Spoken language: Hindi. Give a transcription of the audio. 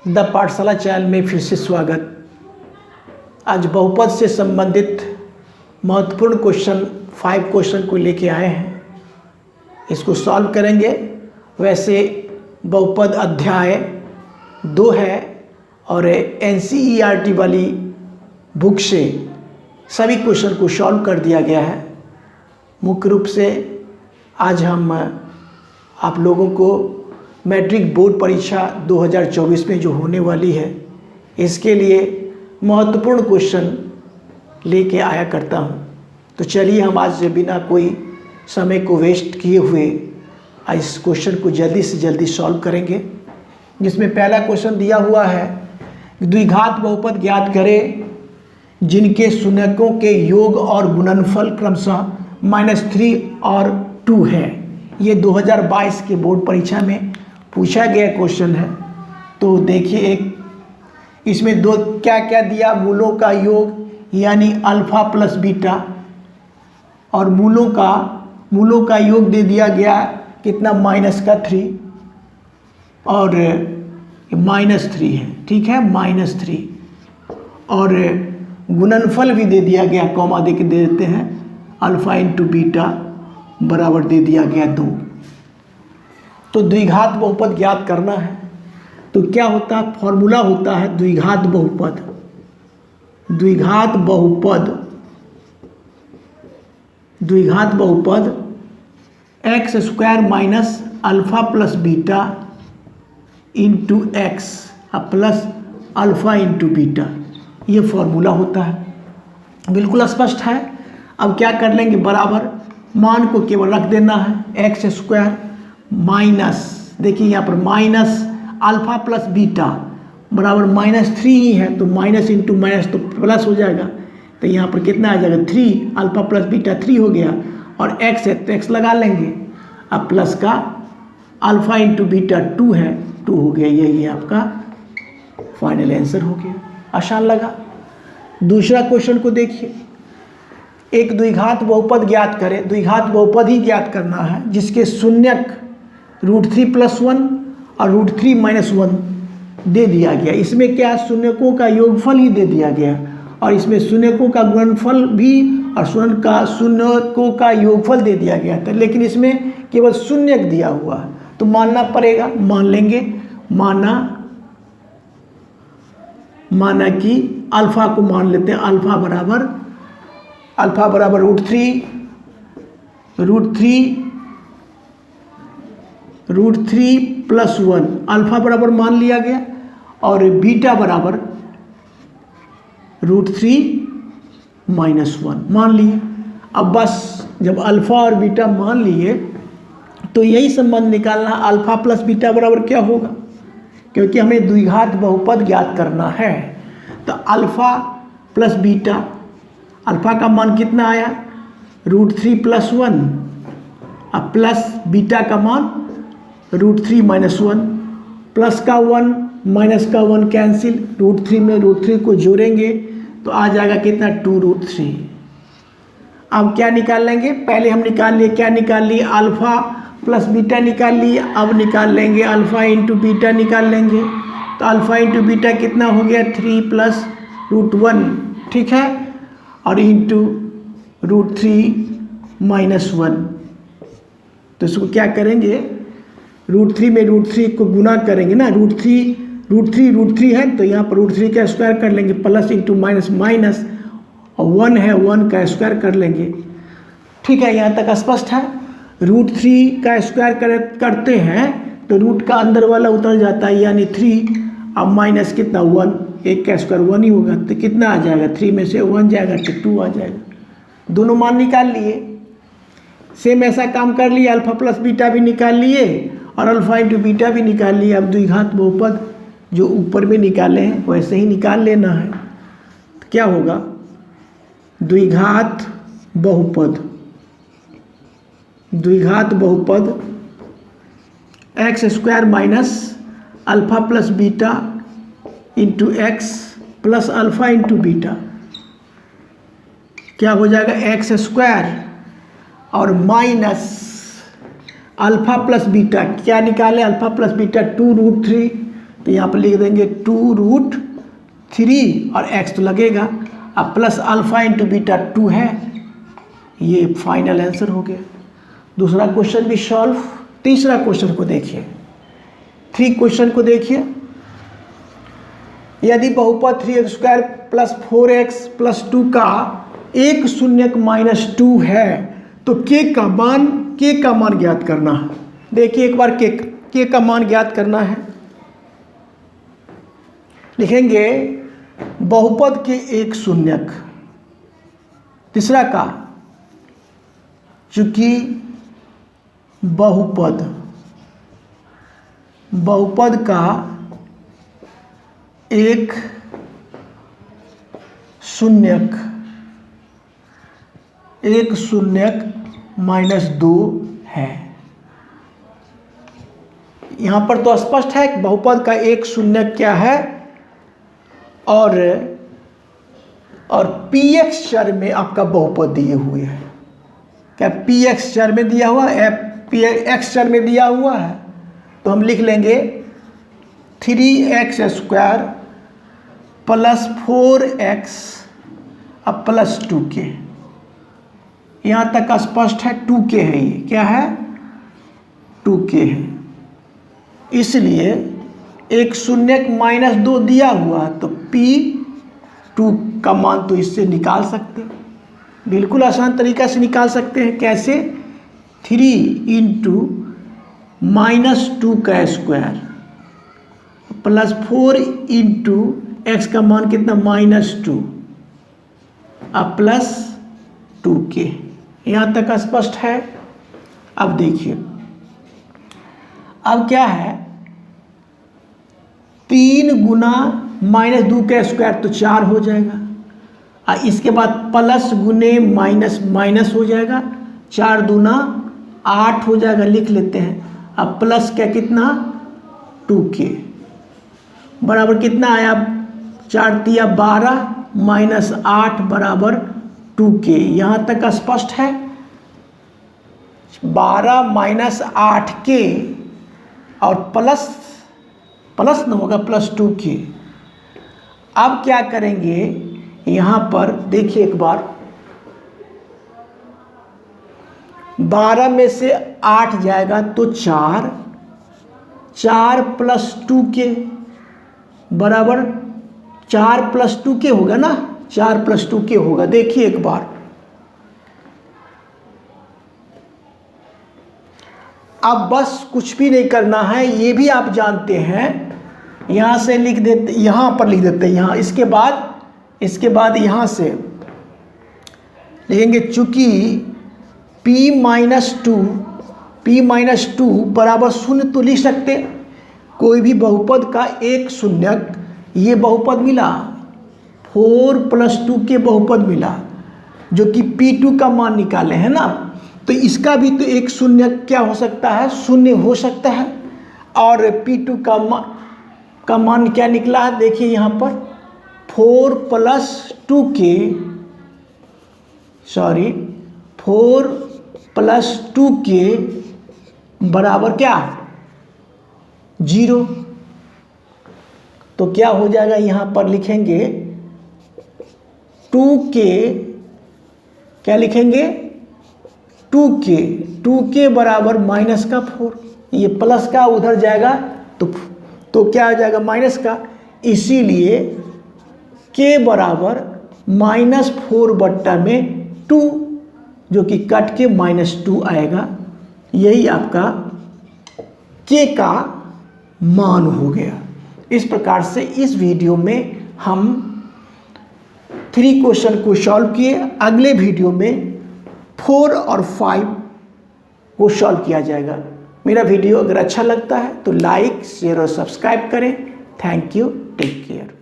द पाठशाला चैनल में फिर से स्वागत। आज बहुपद से संबंधित महत्वपूर्ण क्वेश्चन 5 क्वेश्चन को लेके आए हैं, इसको सॉल्व करेंगे। वैसे बहुपद अध्याय 2 है और NCERT वाली बुक से सभी क्वेश्चन को सॉल्व कर दिया गया है। मुख्य रूप से आज हम आप लोगों को मैट्रिक बोर्ड परीक्षा 2024 में जो होने वाली है, इसके लिए महत्वपूर्ण क्वेश्चन लेके आया करता हूं। तो चलिए हम आज बिना कोई समय को वेस्ट किए हुए इस क्वेश्चन को जल्दी से जल्दी सॉल्व करेंगे। जिसमें पहला क्वेश्चन दिया हुआ है, द्विघात बहुपद ज्ञात करें जिनके शून्यकों के योग और गुणनफल क्रमशः -3 और 2 है। ये 2022 के बोर्ड परीक्षा में पूछा गया क्वेश्चन है। तो देखिए, एक इसमें दो क्या क्या दिया, मूलों का योग यानी अल्फा प्लस बीटा, और मूलों का योग दे दिया गया कितना, -3 और -3 है, ठीक है, -3। और गुणनफल भी दे दिया गया, कॉमा दे के दे देते हैं, अल्फा इंटू बीटा बराबर दे दिया गया 2। तो द्विघात बहुपद ज्ञात करना है। तो क्या होता है, फॉर्मूला होता है द्विघात बहुपद x² minus alpha plus beta into x plus alpha into beta, ये फॉर्मूला होता है। बिल्कुल स्पष्ट है। अब क्या कर लेंगे, बराबर मान को केवल रख देना है, x² माइनस, देखिए यहाँ पर माइनस अल्फा प्लस बीटा बराबर -3 ही है, तो माइनस इंटू माइनस तो प्लस हो जाएगा। तो यहाँ पर कितना आ जाएगा, 3, अल्फा प्लस बीटा 3 हो गया, और x है तो x लगा लेंगे। अब प्लस का अल्फा इंटू बीटा 2 है, 2 हो गया। यही आपका फाइनल आंसर हो गया। आसान लगा। दूसरा क्वेश्चन को देखिए, एक द्विघात बहुपद ज्ञात करें। द्विघात बहुपद ही ज्ञात करना है जिसके शून्यक √3 + 1 और √3 - 1 दे दिया गया। इसमें क्या, शून्यकों का योगफल ही दे दिया गया, और इसमें शून्यकों का गुणनफल भी और शून्यकों का योगफल दे दिया गया था, लेकिन इसमें केवल शून्यक दिया हुआ है, तो मानना पड़ेगा। मान लेंगे, माना कि अल्फा को मान लेते हैं। अल्फा बराबर √3 + 1, अल्फा बराबर मान लिया गया, और बीटा बराबर √3 - 1 मान लिए। अब बस जब अल्फा और बीटा मान लिए तो यही संबंध निकालना, अल्फा प्लस बीटा बराबर क्या होगा, क्योंकि हमें द्विघात बहुपद ज्ञात करना है। तो अल्फा प्लस बीटा, अल्फा का मान कितना आया, √3 + 1, अब प्लस बीटा का मान √3 - 1, प्लस का 1 माइनस का 1 कैंसिल, √3 में √3 को जोड़ेंगे तो आ जाएगा कितना, 2√3। अब क्या निकाल लेंगे, पहले हम निकाल लिए, क्या निकाल लिए, अल्फा प्लस बीटा निकाल लिए। अब निकाल लेंगे अल्फा इंटू बीटा निकाल लेंगे। तो अल्फा इंटू बीटा कितना हो गया, 3 + √1, ठीक है, और इंटू √3 - 1। तो इसको क्या करेंगे, √3 में √3 को गुना करेंगे ना, √3 है तो यहाँ पर √3 का स्क्वायर कर लेंगे, प्लस इंटू माइनस माइनस, और 1 है 1 का स्क्वायर कर लेंगे। ठीक है, यहाँ तक स्पष्ट है। √3 का स्क्वायर करते हैं तो रूट का अंदर वाला उतर जाता है, यानी 3, अब माइनस कितना, 1, 1 का स्क्वायर 1 ही होगा, तो कितना आ जाएगा, 3 में से 1 जाएगा तो 2 आ जाएगा। दोनों मान निकाल लिए। सेम ऐसा काम कर लिए, अल्फा प्लस बीटा भी निकाल लिए और अल्फा इंटू बीटा भी निकाल लिए। अब द्विघात बहुपद जो ऊपर में निकाले हैं वैसे ही निकाल लेना है। तो क्या होगा, द्विघात बहुपद x² minus alpha plus beta into x plus alpha into beta, क्या हो जाएगा, x² और माइनस अल्फा प्लस बीटा, क्या निकाले, अल्फा प्लस बीटा 2√3 तो यहाँ पर लिख देंगे 2√3 और x तो लगेगा, अब प्लस अल्फा इंटू बीटा 2 है। ये फाइनल आंसर हो गया। दूसरा क्वेश्चन भी सॉल्व। तीसरा क्वेश्चन को देखिए, 3 क्वेश्चन को देखिए। यदि बहुपद 3x² प्लस 4x प्लस 2 का एक शून्यक -2 है तो k का मान ज्ञात करना है। देखिए एक बार k का मान ज्ञात करना है। लिखेंगे बहुपद के एक शून्यक, तीसरा का, चूंकि बहुपद का एक शून्यक -2 है। यहाँ पर तो स्पष्ट है कि बहुपद का एक शून्यक क्या है, और px चर में आपका बहुपद दिए हुए हैं। क्या px चर में दिया हुआ है, px चर में दिया हुआ है, तो हम लिख लेंगे 3x² प्लस 4x अब प्लस 2k। यहाँ तक स्पष्ट है, 2k है। ये क्या है, 2k है। इसलिए एक शून्यक -2 दिया हुआ तो p2 का मान तो इससे निकाल सकते हैं, बिल्कुल आसान तरीका से निकाल सकते हैं। कैसे, 3 इंटू -2 का स्क्वायर प्लस 4 इंटू एक्स का मान कितना, -2 अब प्लस 2k। यहाँ तक स्पष्ट है। अब देखिए, अब क्या है, 3 गुना -2 का स्क्वायर तो 4 हो जाएगा, और इसके बाद प्लस गुने माइनस हो जाएगा, 4 दूना 8 हो जाएगा, लिख लेते हैं। अब प्लस क्या कितना, 2k बराबर कितना आया, 4 तिया 12 -8 बराबर 2k। यहाँ तक स्पष्ट है। 12 -8k और प्लस न होगा प्लस 2k। अब क्या करेंगे, यहाँ पर देखिए एक बार, 12 में से 8 जाएगा तो 4 प्लस 2k बराबर 4 प्लस 2k होगा ना, 4 प्लस 2k होगा। देखिए एक बार, अब बस कुछ भी नहीं करना है, ये भी आप जानते हैं। यहाँ से लिख देते, यहाँ पर लिख देते हैं, यहाँ इसके बाद यहाँ से लिखेंगे, चूंकि p-2 बराबर 0 तो लिख सकते। कोई भी बहुपद का एक शून्यक, ये बहुपद मिला 4 + 2 के बहुपद मिला, जो कि p2 का मान निकाले हैं ना, तो इसका भी तो एक शून्यक क्या हो सकता है, 0 हो सकता है। और p2 का मान क्या निकला है, देखिए यहाँ पर 4 + 2k बराबर क्या, 0। तो क्या हो जाएगा, यहाँ पर लिखेंगे 2k, क्या लिखेंगे, 2k बराबर -4। ये प्लस का उधर जाएगा तो क्या आ जाएगा, माइनस का। इसीलिए k बराबर -4/2, जो कि कट के -2 आएगा। यही आपका k का मान हो गया। इस प्रकार से इस वीडियो में हम 3 क्वेश्चन को सॉल्व किए। अगले वीडियो में 4 और 5 को सॉल्व किया जाएगा। मेरा वीडियो अगर अच्छा लगता है तो लाइक, शेयर और सब्सक्राइब करें। Thank you, take care.